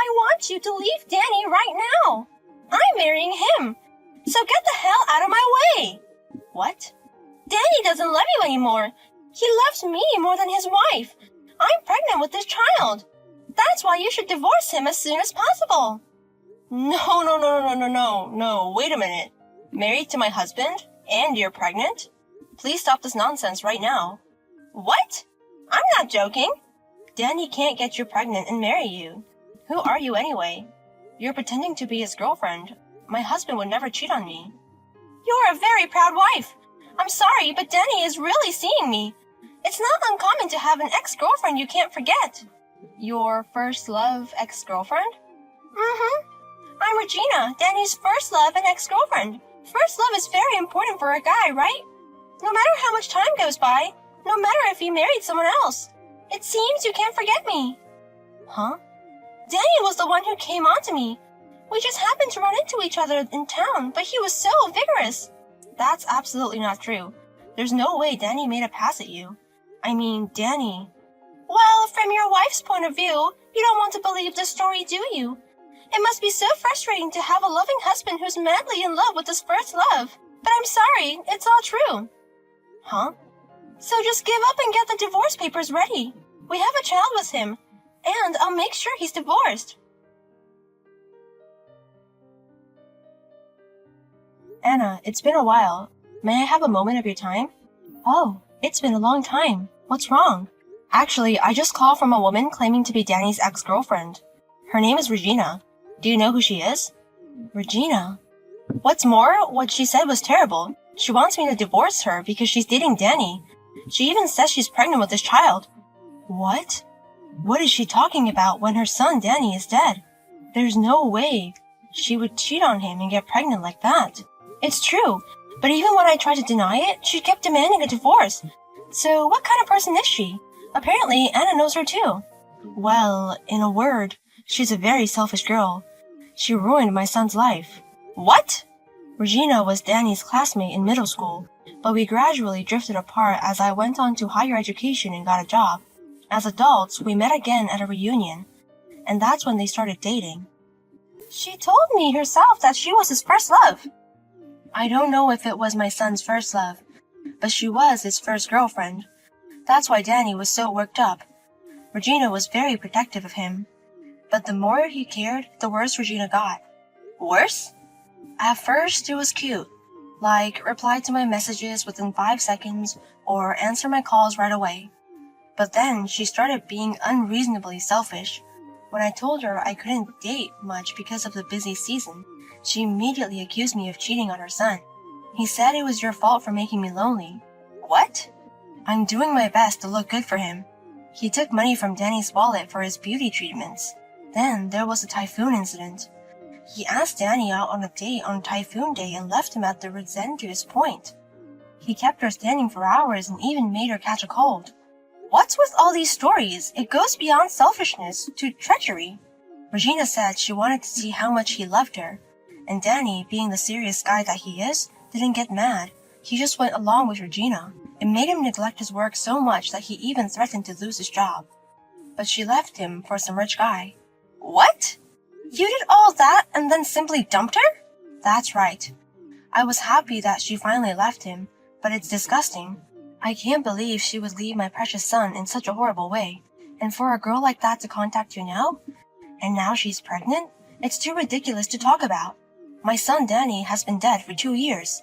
I want you to leave Danny right now. I'm marrying him. So get the hell out of my way. What? Danny doesn't love you anymore. He loves me more than his wife. I'm pregnant with this child. That's why you should divorce him as soon as possible. No. Wait a minute. Married to my husband? And you're pregnant? Please stop this nonsense right now. What? I'm not joking. Danny can't get you pregnant and marry you. Who are you anyway? You're pretending to be his girlfriend. My husband would never cheat on me. You're a very proud wife. I'm sorry, but Danny is really seeing me. It's not uncommon to have an ex-girlfriend you can't forget. Your first love ex-girlfriend? I'm Regina, Danny's first love and ex-girlfriend. First love is very important for a guy, right? No matter how much time goes by, no matter if he married someone else. It seems you can't forget me. Huh? Danny was the one who came on to me. We just happened to run into each other in town, but he was so vigorous. That's absolutely not true. There's no way Danny made a pass at you. I mean, Danny. Well, from your wife's point of view, you don't want to believe this story, do you? It must be so frustrating to have a loving husband who's madly in love with his first love. But I'm sorry, it's all true. Huh? So just give up and get the divorce papers ready. We have a child with him, and I'll make sure he's divorced. Anna, it's been a while. May I have a moment of your time? Oh, it's been a long time. What's wrong? Actually, I just called from a woman claiming to be Danny's ex-girlfriend. Her name is Regina. Do you know who she is? Regina? What's more, what she said was terrible. She wants me to divorce her because she's dating Danny. She even says she's pregnant with this child. What? What is she talking about when her son Danny is dead? There's no way she would cheat on him and get pregnant like that. It's true, but even when I tried to deny it, she kept demanding a divorce. So what kind of person is she? Apparently, Anna knows her too. Well, in a word, she's a very selfish girl. She ruined my son's life. What? Regina was Danny's classmate in middle school, but we gradually drifted apart as I went on to higher education and got a job. As adults, we met again at a reunion, and that's when they started dating. She told me herself that she was his first love. I don't know if it was my son's first love, but she was his first girlfriend. That's why Danny was so worked up. Regina was very protective of him. But the more he cared, the worse Regina got. Worse? At first, it was cute. Like, reply to my messages within 5 seconds or answer my calls right away. But then she started being unreasonably selfish. When I told her I couldn't date much because of the busy season, she immediately accused me of cheating on her son. He said it was your fault for making me lonely. What? I'm doing my best to look good for him. He took money from Danny's wallet for his beauty treatments. Then there was a typhoon incident. He asked Danny out on a date on Typhoon Day and left him at the Resendiz Point. He kept her standing for hours and even made her catch a cold. What's with all these stories? It goes beyond selfishness to treachery. Regina said she wanted to see how much he loved her, and Danny, being the serious guy that he is, didn't get mad. He just went along with Regina. It made him neglect his work so much that he even threatened to lose his job. But she left him for some rich guy. What? You did all that and then simply dumped her? That's right. I was happy that she finally left him, but it's disgusting. I can't believe she would leave my precious son in such a horrible way. And for a girl like that to contact you now? And now she's pregnant? It's too ridiculous to talk about. My son Danny has been dead for 2 years.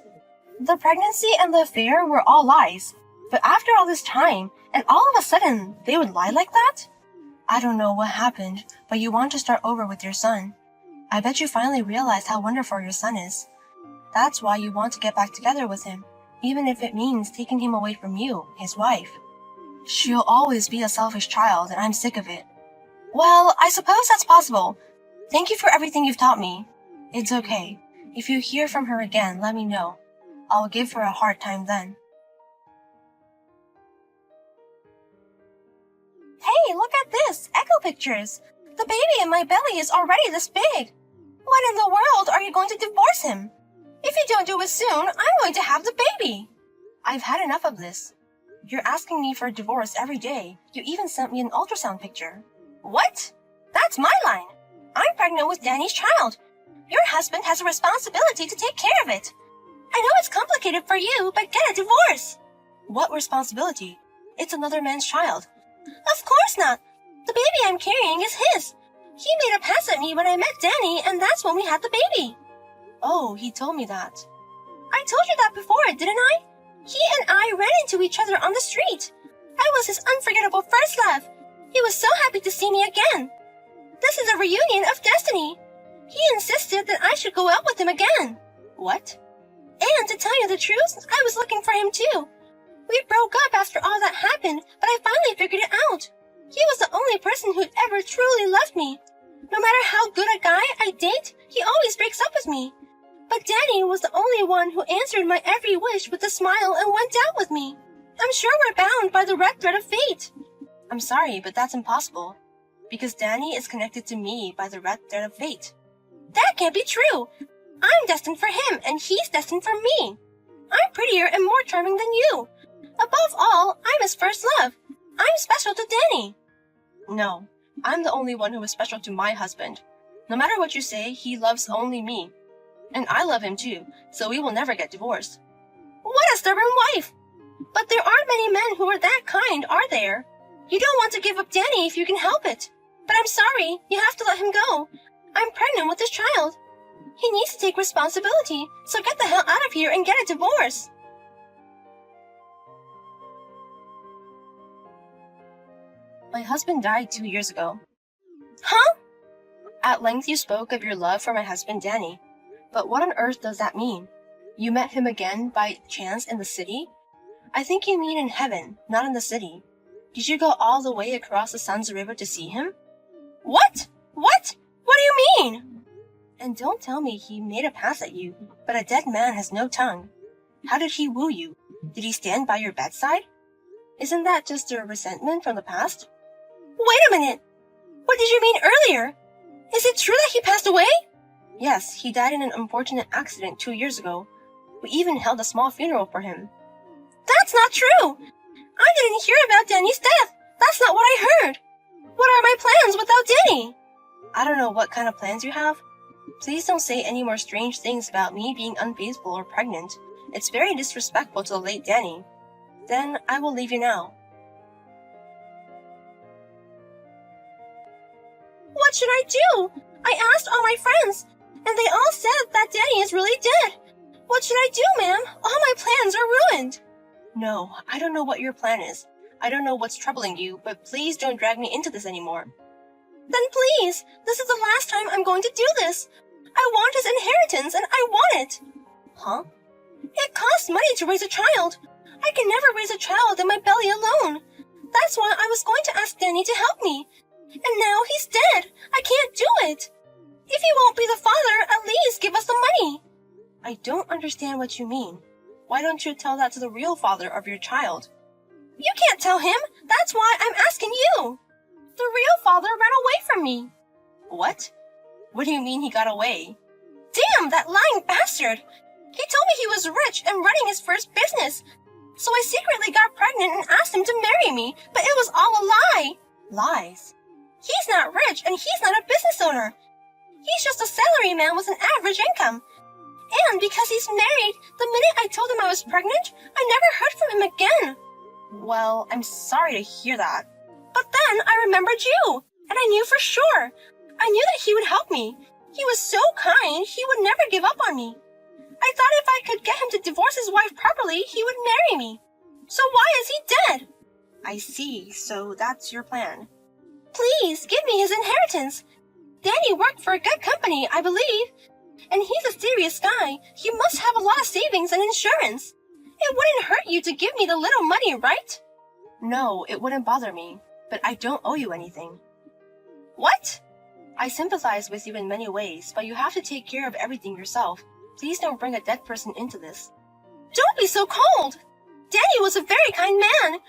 The pregnancy and the affair were all lies. But after all this time, and all of a sudden, they would lie like that? I don't know what happened, but you want to start over with your son. I bet you finally realized how wonderful your son is. That's why you want to get back together with him, even if it means taking him away from you, his wife. She'll always be a selfish child, and I'm sick of it. Well, I suppose that's possible. Thank you for everything you've taught me. It's okay. If you hear from her again, let me know. I'll give her a hard time then. Hey, look at this! Echo pictures! The baby in my belly is already this big! When in the world are you going to divorce him? If you don't do it soon, I'm going to have the baby! I've had enough of this. You're asking me for a divorce every day. You even sent me an ultrasound picture. What? That's my line! pregnant with Danny's child. Your husband has a responsibility to take care of it. I know it's complicated for you, but get a divorce. What responsibility? It's another man's child. Of course not. The baby I'm carrying is his. He made a pass at me when I met Danny, and that's when we had the baby. Oh, he told me that. I told you that before, didn't I? He and I ran into each other on the street. I was his unforgettable first love. He was so happy to see me again. This is a reunion of destiny. He insisted that I should go out with him again. What? And to tell you the truth, I was looking for him too. We broke up after all that happened, but I finally figured it out. He was the only person who'd ever truly loved me. No matter how good a guy I date, he always breaks up with me. But Danny was the only one who answered my every wish with a smile and went out with me. I'm sure we're bound by the red thread of fate. I'm sorry, but that's impossible. Because Danny is connected to me by the red thread of fate. That can't be true. I'm destined for him, and he's destined for me. I'm prettier and more charming than you. Above all, I'm his first love. I'm special to Danny. No, I'm the only one who is special to my husband. No matter what you say, he loves only me. And I love him too, so we will never get divorced. What a stubborn wife! But there aren't many men who are that kind, are there? You don't want to give up Danny if you can help it. But I'm sorry, you have to let him go. I'm pregnant with this child. He needs to take responsibility, so get the hell out of here and get a divorce. My husband died 2 years ago. Huh? At length you spoke of your love for my husband Danny. But what on earth does that mean? You met him again by chance in the city? I think you mean in heaven, not in the city. Did you go all the way across the Sun's River to see him? What? What? What do you mean? And don't tell me he made a pass at you, but a dead man has no tongue. How did he woo you? Did he stand by your bedside? Isn't that just a resentment from the past? Wait a minute! What did you mean earlier? Is it true that he passed away? Yes, he died in an unfortunate accident 2 years ago. We even held a small funeral for him. That's not true! I didn't hear about Danny's death! That's not what I heard! What are my plans without Danny? I don't know what kind of plans you have. Please don't say any more strange things about me being unfaithful or pregnant. It's very disrespectful to the late Danny. Then I will leave you now. What should I do? I asked all my friends, and they all said that Danny is really dead. What should I do, ma'am? All my plans are ruined. No, I don't know what your plan is. I don't know what's troubling you, but please don't drag me into this anymore. Then please, this is the last time I'm going to do this. I want his inheritance, and I want it. Huh? It costs money to raise a child. I can never raise a child in my belly alone. That's why I was going to ask Danny to help me. And now he's dead. I can't do it. If he won't be the father, at least give us the money. I don't understand what you mean. Why don't you tell that to the real father of your child? You can't tell him. That's why I'm asking you. The real father ran away from me. What? What do you mean he got away? Damn, that lying bastard. He told me he was rich and running his first business. So I secretly got pregnant and asked him to marry me, but it was all a lie. Lies? He's not rich and he's not a business owner. He's just a salary man with an average income. And because he's married, the minute I told him I was pregnant, I never heard from him again. Well, I'm sorry to hear that. But then I remembered you, and I knew for sure. I knew that he would help me. He was so kind, he would never give up on me. I thought if I could get him to divorce his wife properly, he would marry me. So why is he dead? I see, so that's your plan. Please, give me his inheritance. Danny worked for a good company, I believe. And he's a serious guy. He must have a lot of savings and insurance. It wouldn't hurt you to give me the little money, right? No, it wouldn't bother me. But I don't owe you anything. What? I sympathize with you in many ways, but you have to take care of everything yourself. Please don't bring a dead person into this. Don't be so cold! Danny was a very kind man.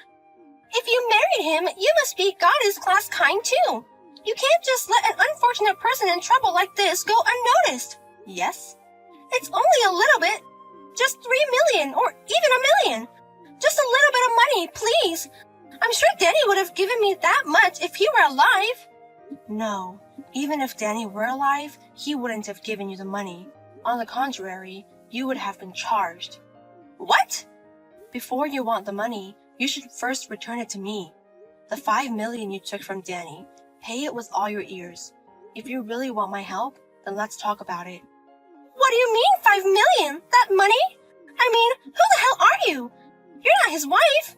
If you married him, you must be goddess-class kind too. You can't just let an unfortunate person in trouble like this go unnoticed. Yes? It's only a little bit. Just 3 million, or even a million. Just a little bit of money, please. I'm sure Danny would have given me that much if he were alive. No, Even if Danny were alive, he wouldn't have given you the money. On the contrary, you would have been charged. What? Before you want the money, you should first return it to me. The 5 million you took from Danny, pay it with all your ears. If you really want my help, then let's talk about it. What do you mean 5 million? That money? I mean, who the hell are you? You're not his wife.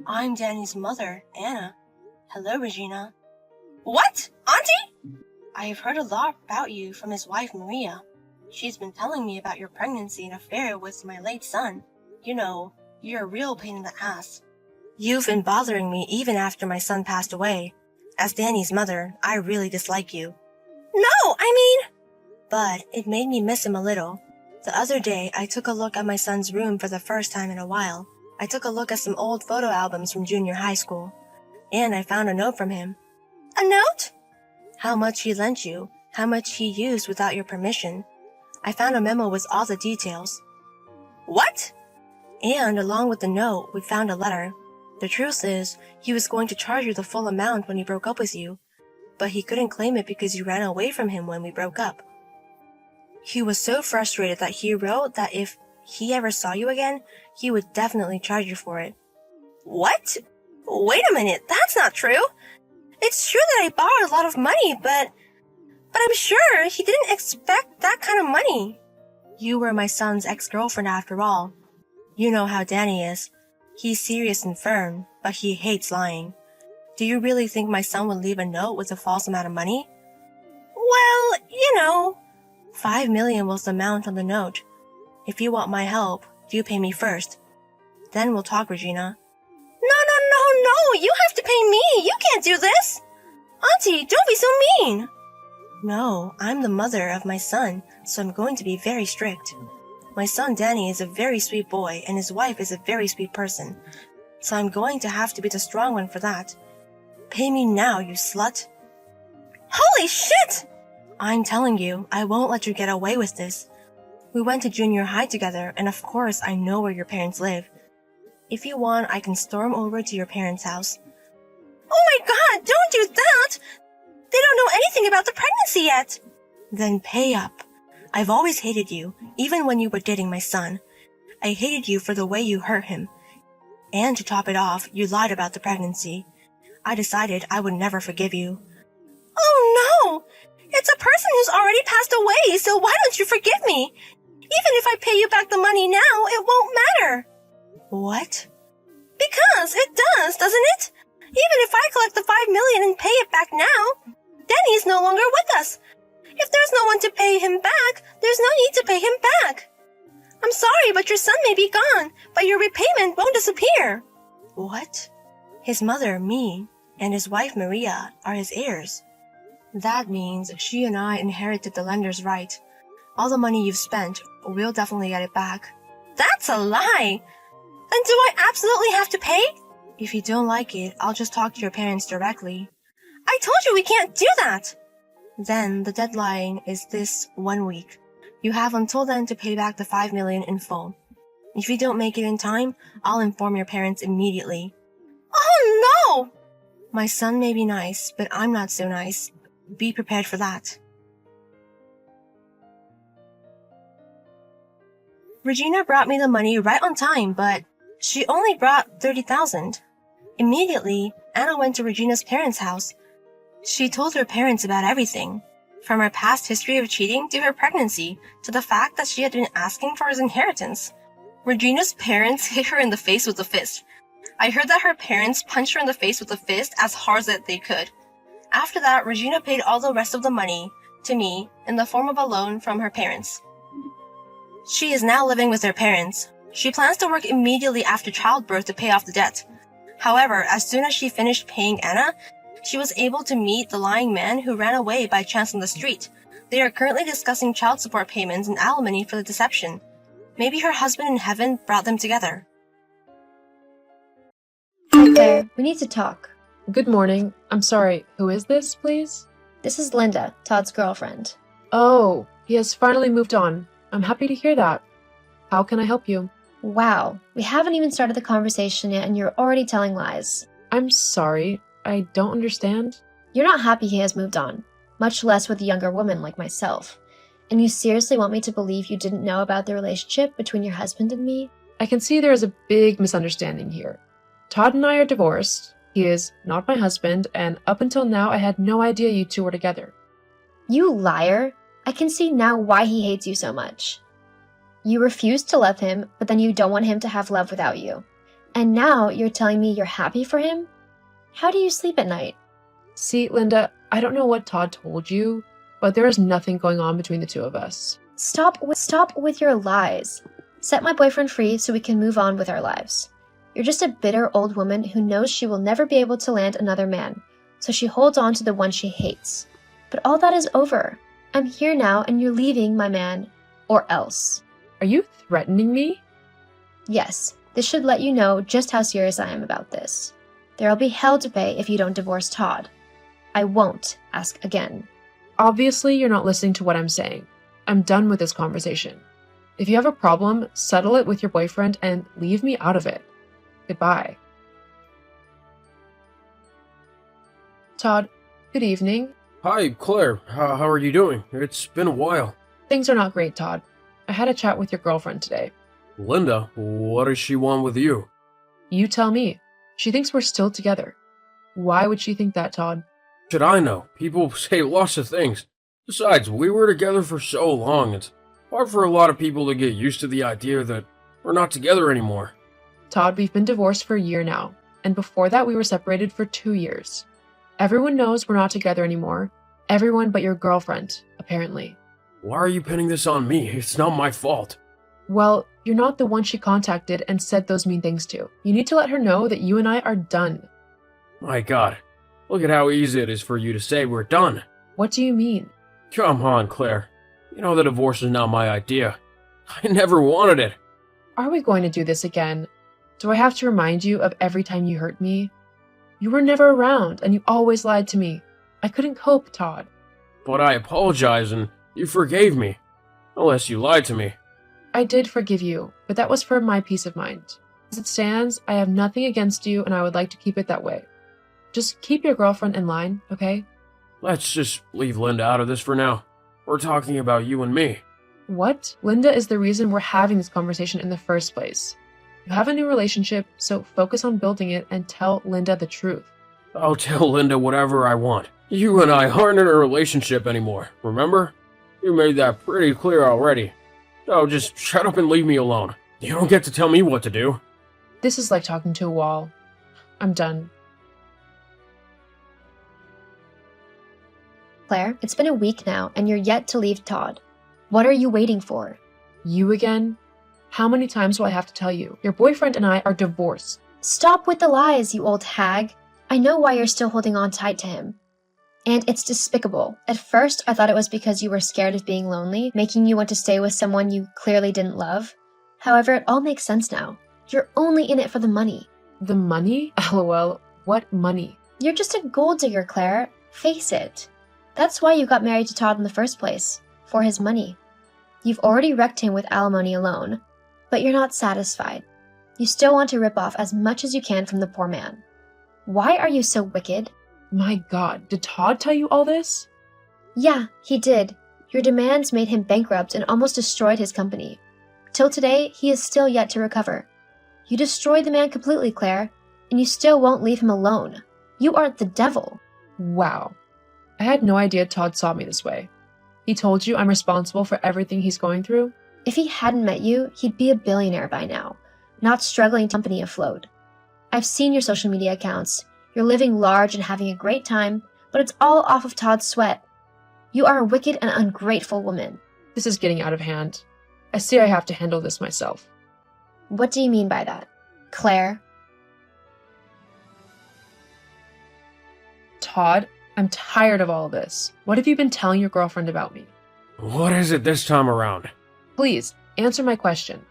I'm Danny's mother, Anna. Hello, Regina. What? Auntie? I've heard a lot about you from his wife, Maria. She's been telling me about your pregnancy and affair with my late son. You know, you're a real pain in the ass. You've been bothering me even after my son passed away. As Danny's mother, I really dislike you. No, I mean... But it made me miss him a little. The other day, I took a look at my son's room for the first time in a while. I took a look at some old photo albums from junior high school. And I found a note from him. A note? How much he lent you, how much he used without your permission. I found a memo with all the details. What? And along with the note, we found a letter. The truth is, he was going to charge you the full amount when he broke up with you, but he couldn't claim it because you ran away from him when we broke up. He was so frustrated that he wrote that if he ever saw you again, he would definitely charge you for it. What? Wait a minute, that's not true. It's true that I borrowed a lot of money, but I'm sure he didn't expect that kind of money. You were my son's ex-girlfriend after all. You know how Danny is. He's serious and firm, but he hates lying. Do you really think my son would leave a note with a false amount of money? Well, you know... 5 million was the amount on the note. If you want my help, you pay me first. Then we'll talk, Regina. No, you have to pay me. You can't do this. Auntie, don't be so mean. No, I'm the mother of my son, so I'm going to be very strict. My son Danny is a very sweet boy, and his wife is a very sweet person. So I'm going to have to be the strong one for that. Pay me now, you slut. Holy shit! I'm telling you, I won't let you get away with this. We went to junior high together, and of course I know where your parents live. If you want, I can storm over to your parents' house. Oh my god, don't do that! They don't know anything about the pregnancy yet. Then pay up. I've always hated you, even when you were dating my son. I hated you for the way you hurt him. And to top it off, you lied about the pregnancy. I decided I would never forgive you. Oh no! It's a person who's already passed away, so why don't you forgive me? Even if I pay you back the money now, it won't matter. What? Because it does, doesn't it? Even if I collect the 5 million and pay it back now, Danny's no longer with us. If there's no one to pay him back, there's no need to pay him back. I'm sorry, but your son may be gone, but your repayment won't disappear. What? His mother, me, and his wife, Maria, are his heirs. That means she and I inherited the lender's right. All the money you've spent, we'll definitely get it back. That's a lie! Then do I absolutely have to pay? If you don't like it, I'll just talk to your parents directly. I told you we can't do that! Then the deadline is this 1 week. You have until then to pay back the 5 million in full. If you don't make it in time, I'll inform your parents immediately. Oh no! My son may be nice, but I'm not so nice. Be prepared for that. Regina brought me the money right on time, but she only brought 30,000. Immediately, Anna went to Regina's parents' house. She told her parents about everything, from her past history of cheating to her pregnancy, to the fact that she had been asking for his inheritance. Regina's parents hit her in the face with a fist. I heard that her parents punched her in the face with a fist as hard as they could. After that, Regina paid all the rest of the money to me in the form of a loan from her parents. She is now living with her parents. She plans to work immediately after childbirth to pay off the debt. However, as soon as she finished paying Anna, she was able to meet the lying man who ran away by chance on the street. They are currently discussing child support payments and alimony for the deception. Maybe her husband in heaven brought them together. Right there, we need to talk. Good morning. I'm sorry, who is this, please? This is Linda, Todd's girlfriend. Oh, he has finally moved on. I'm happy to hear that. How can I help you? Wow, we haven't even started the conversation yet and you're already telling lies. I'm sorry, I don't understand. You're not happy he has moved on. much less with a younger woman like myself. And you seriously want me to believe you didn't know about the relationship between your husband and me? I can see there is a big misunderstanding here. Todd and I are divorced. He is not my husband, and up until now, I had no idea you two were together. You liar! I can see now why he hates you so much. You refuse to love him, but then you don't want him to have love without you. And now you're telling me you're happy for him? How do you sleep at night? See, Linda, I don't know what Todd told you, but there is nothing going on between the two of us. Stop with your lies. Set my boyfriend free so we can move on with our lives. You're just a bitter old woman who knows she will never be able to land another man, so she holds on to the one she hates. But all that is over. I'm here now and you're leaving my man, or else. Are you threatening me? Yes, this should let you know just how serious I am about this. There'll be hell to pay if you don't divorce Todd. I won't ask again. Obviously, you're not listening to what I'm saying. I'm done with this conversation. If you have a problem, settle it with your boyfriend and leave me out of it. Goodbye. Todd, good evening. Hi, Claire. How are you doing? It's been a while. Things are not great, Todd. I had a chat with your girlfriend today. Linda, what does she want with you? You tell me. She thinks we're still together. Why would she think that, Todd? Should I know? People say lots of things. Besides, we were together for so long, it's hard for a lot of people to get used to the idea that we're not together anymore. Todd, we've been divorced for a year now, and before that we were separated for 2 years. Everyone knows we're not together anymore. Everyone but your girlfriend, apparently. Why are you pinning this on me? It's not my fault. Well, you're not the one she contacted and said those mean things to. You need to let her know that you and I are done. My God, look at how easy it is for you to say we're done. What do you mean? Come on, Claire. You know the divorce is not my idea. I never wanted it. Are we going to do this again? Do I have to remind you of every time you hurt me? You were never around, and you always lied to me. I couldn't cope, Todd. But I apologize and you forgave me. Unless you lied to me. I did forgive you, but that was for my peace of mind. As it stands, I have nothing against you, and I would like to keep it that way. Just keep your girlfriend in line, okay? Let's just leave Linda out of this for now. We're talking about you and me. What? Linda is the reason we're having this conversation in the first place. You have a new relationship, so focus on building it and tell Linda the truth. I'll tell Linda whatever I want. You and I aren't in a relationship anymore, remember? You made that pretty clear already. So just shut up and leave me alone. You don't get to tell me what to do. This is like talking to a wall. I'm done. Claire, it's been a week now, and you're yet to leave Todd. What are you waiting for? You again? How many times will I have to tell you? Your boyfriend and I are divorced. Stop with the lies, you old hag. I know why you're still holding on tight to him. And it's despicable. At first, I thought it was because you were scared of being lonely, making you want to stay with someone you clearly didn't love. However, it all makes sense now. You're only in it for the money. The money? LOL. What money? You're just a gold digger, Claire. Face it. That's why you got married to Todd in the first place. For his money. You've already wrecked him with alimony alone. But you're not satisfied. You still want to rip off as much as you can from the poor man. Why are you so wicked? My God, did Todd tell you all this? Yeah, he did. Your demands made him bankrupt and almost destroyed his company. Till today, he is still yet to recover. You destroyed the man completely, Claire, and you still won't leave him alone. You are the devil. Wow. I had no idea Todd saw me this way. He told you I'm responsible for everything he's going through? If he hadn't met you, he'd be a billionaire by now, not struggling to keep the company afloat. I've seen your social media accounts. You're living large and having a great time, but it's all off of Todd's sweat. You are a wicked and ungrateful woman. This is getting out of hand. I see I have to handle this myself. What do you mean by that? Claire? Todd, I'm tired of all of this. What have you been telling your girlfriend about me? What is it this time around? Please, answer my question.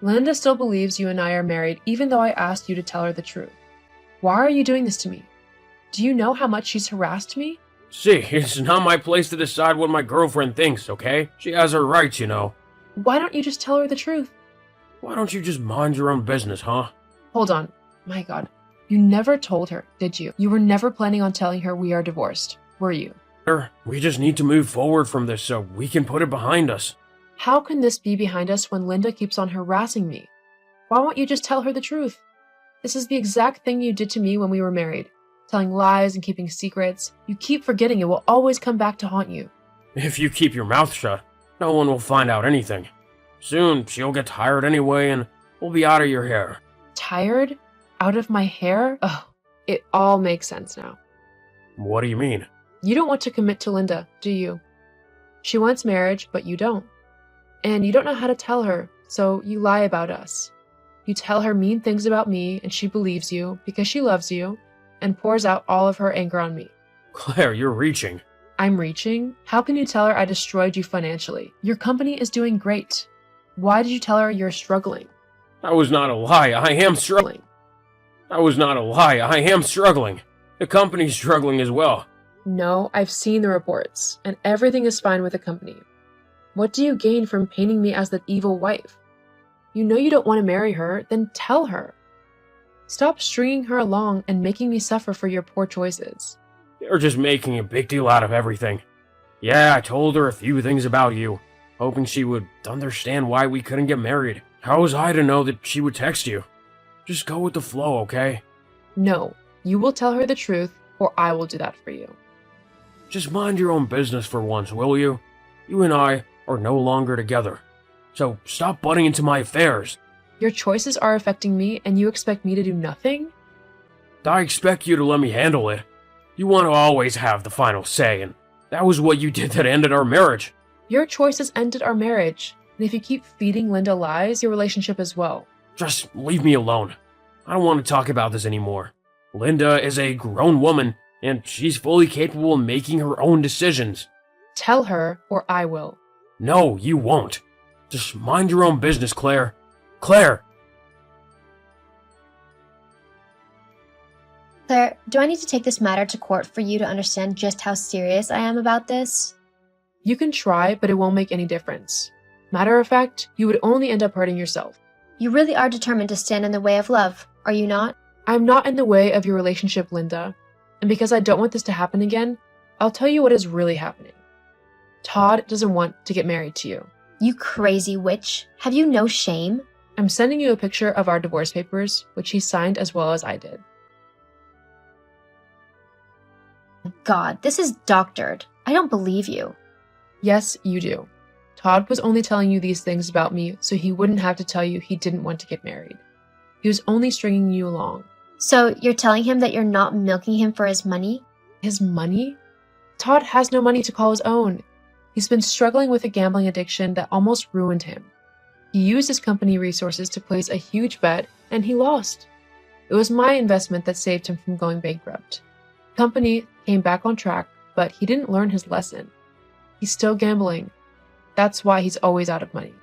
Linda still believes you and I are married even though I asked you to tell her the truth. Why are you doing this to me? Do you know how much she's harassed me? See, it's not my place to decide what my girlfriend thinks, okay? She has her rights, you know. Why don't you just tell her the truth? Why don't you just mind your own business, huh? Hold on. My God. You never told her, did you? You were never planning on telling her we are divorced, were you? We just need to move forward from this so we can put it behind us. How can this be behind us when Linda keeps on harassing me? Why won't you just tell her the truth? This is the exact thing you did to me when we were married. Telling lies and keeping secrets. You keep forgetting it will always come back to haunt you. If you keep your mouth shut, no one will find out anything. Soon, she'll get tired anyway and we'll be out of your hair. Tired? Out of my hair? Ugh, it all makes sense now. What do you mean? You don't want to commit to Linda, do you? She wants marriage, but you don't. And you don't know how to tell her, so you lie about us. You tell her mean things about me, and she believes you because she loves you, and pours out all of her anger on me. Claire, you're reaching. I'm reaching? How can you tell her I destroyed you financially? Your company is doing great. Why did you tell her you're struggling? That was not a lie. I am struggling. That was not a lie. I am struggling. The company's struggling as well. No, I've seen the reports, and everything is fine with the company. What do you gain from painting me as the evil wife? You know you don't want to marry her, then tell her. Stop stringing her along and making me suffer for your poor choices. You're just making a big deal out of everything. Yeah, I told her a few things about you, hoping she would understand why we couldn't get married. How was I to know that she would text you? Just go with the flow, okay? No, you will tell her the truth, or I will do that for you. Just mind your own business for once, will you? You and I are no longer together. So stop butting into my affairs. Your choices are affecting me, and you expect me to do nothing? I expect you to let me handle it. You want to always have the final say, and that was what you did that ended our marriage. Your choices ended our marriage, and if you keep feeding Linda lies, your relationship as well. Just leave me alone. I don't want to talk about this anymore. Linda is a grown woman, and she's fully capable of making her own decisions. Tell her, or I will. No, you won't. Just mind your own business, Claire. Claire! Claire, do I need to take this matter to court for you to understand just how serious I am about this? You can try, but it won't make any difference. Matter of fact, you would only end up hurting yourself. You really are determined to stand in the way of love, are you not? I'm not in the way of your relationship, Linda. And because I don't want this to happen again, I'll tell you what is really happening. Todd doesn't want to get married to you. You crazy witch. Have you no shame? I'm sending you a picture of our divorce papers, which he signed as well as I did. God, this is doctored. I don't believe you. Yes, you do. Todd was only telling you these things about me so he wouldn't have to tell you he didn't want to get married. He was only stringing you along. So you're telling him that you're not milking him for his money? His money? Todd has no money to call his own. He's been struggling with a gambling addiction that almost ruined him. He used his company resources to place a huge bet, and he lost. It was my investment that saved him from going bankrupt. The company came back on track, but he didn't learn his lesson. He's still gambling. That's why he's always out of money.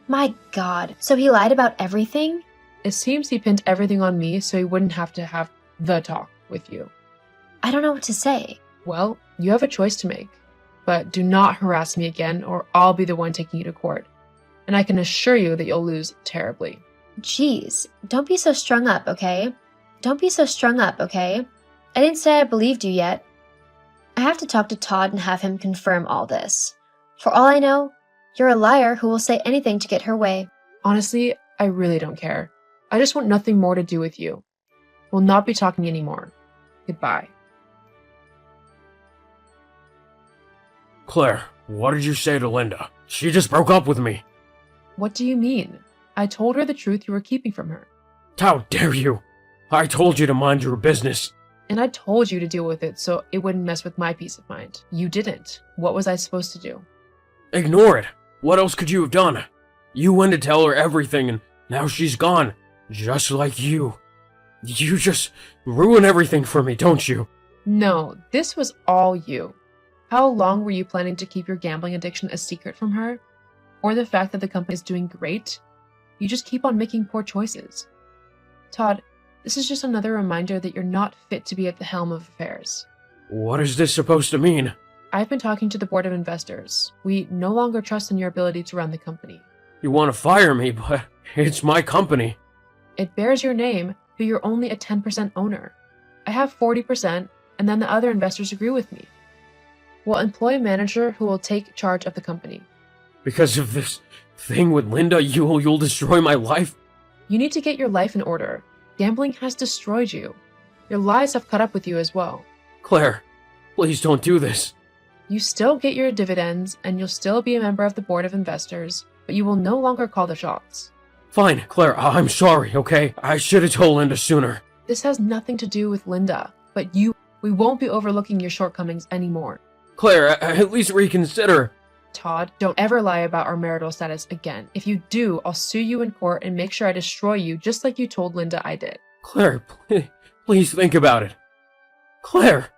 My God, so he lied about everything? It seems he pinned everything on me so he wouldn't have to have the talk with you. I don't know what to say. Well, you have a choice to make. But do not harass me again or I'll be the one taking you to court. And I can assure you that you'll lose terribly. Jeez, don't be so strung up, okay? Don't be so strung up, okay? I didn't say I believed you yet. I have to talk to Todd and have him confirm all this. For all I know, you're a liar who will say anything to get her way. Honestly, I really don't care. I just want nothing more to do with you. We'll not be talking anymore. Goodbye. Claire, what did you say to Linda? She just broke up with me. What do you mean? I told her the truth you were keeping from her. How dare you? I told you to mind your business. And I told you to deal with it so it wouldn't mess with my peace of mind. You didn't. What was I supposed to do? Ignore it. What else could you have done? You went to tell her everything and now she's gone. Just like you. You just ruin everything for me, don't you? No, this was all you. How long were you planning to keep your gambling addiction a secret from her? Or the fact that the company is doing great? You just keep on making poor choices. Todd, this is just another reminder that you're not fit to be at the helm of affairs. What is this supposed to mean? I've been talking to the board of investors. We no longer trust in your ability to run the company. You want to fire me, but it's my company. It bears your name, but you're only a 10% owner. I have 40%, and then the other investors agree with me. We'll employ a manager who will take charge of the company. Because of this thing with Linda, you'll destroy my life? You need to get your life in order. Gambling has destroyed you. Your lies have caught up with you as well. Claire, please don't do this. You still get your dividends, and you'll still be a member of the board of investors, but you will no longer call the shots. Fine, Claire, I'm sorry, okay? I should have told Linda sooner. This has nothing to do with Linda, but we won't be overlooking your shortcomings anymore. Claire, at least reconsider. Todd, don't ever lie about our marital status again. If you do, I'll sue you in court and make sure I destroy you just like you told Linda I did. Claire, please think about it. Claire!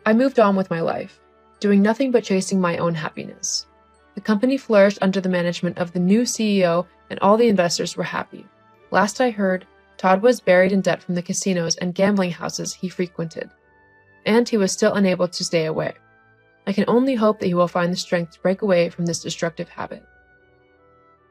I moved on with my life, doing nothing but chasing my own happiness. The company flourished under the management of the new CEO, and all the investors were happy. Last I heard, Todd was buried in debt from the casinos and gambling houses he frequented, and he was still unable to stay away. I can only hope that he will find the strength to break away from this destructive habit.